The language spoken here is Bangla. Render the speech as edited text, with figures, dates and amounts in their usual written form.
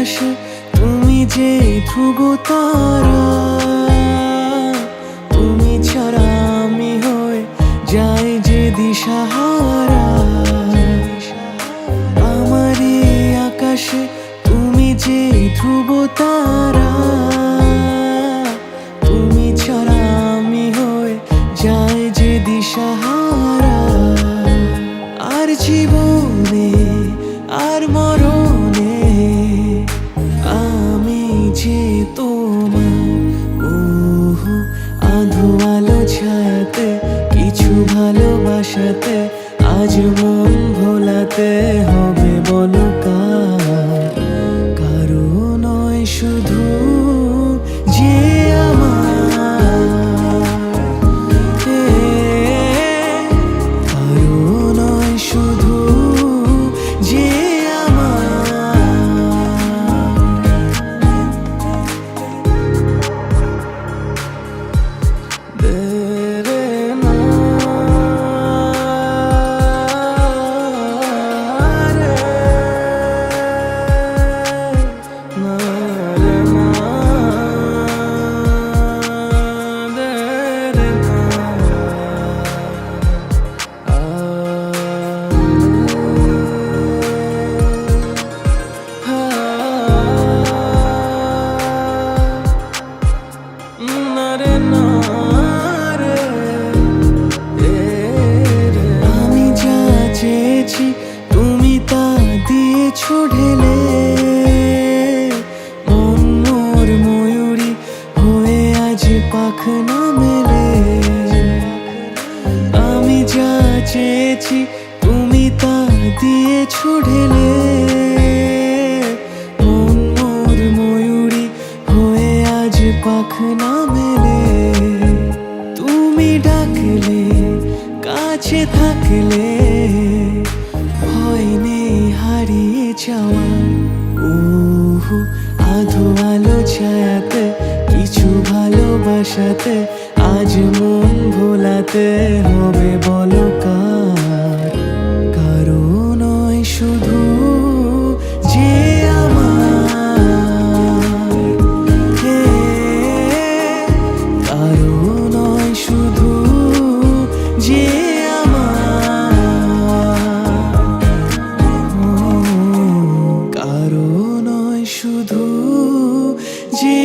আকাশে তুমি যে ধ্রুব তারা, তুমি ছাড়া আমি হয়ে যাই যে দিশাহারা। আমার এই আকাশে তুমি যে ধ্রুব তারা, তুমি ছাড়া আমি হয়ে যাই যে দিশাহারা। আর জীবনে আর মরণে আমি যে তোমার। ওহো আধো আলো ছায়াতে কিছু ভালোবাসাতে আজ মন ভোলাতে হবে বলো কার? কারো নয় শুধু যে আমার, কারো নয় শুধু যে আমি যা চেয়েছি তুমি তা দিয়েছো ঢেলে। মন মোর ময়ূরী হয়ে আজ পাখনা মেলে। আমি যা চেয়েছি তুমি তা দিয়েছো ঢেলে। মন মোর ময়ূরী হয়ে আজ পাখনা মেলে। তুমি ডাকলে কাছে থাকলে ভয় নেই হারিয়ে যাওয়া। ওহো আধো আলো ছায়াতে কিছু ভালোবাসাতে আজ মন ভোলাতে হবে বলো কার? কারো নয় শুধু যে আমার, কারো নয় শুধু যে কারো নয় শুধু যে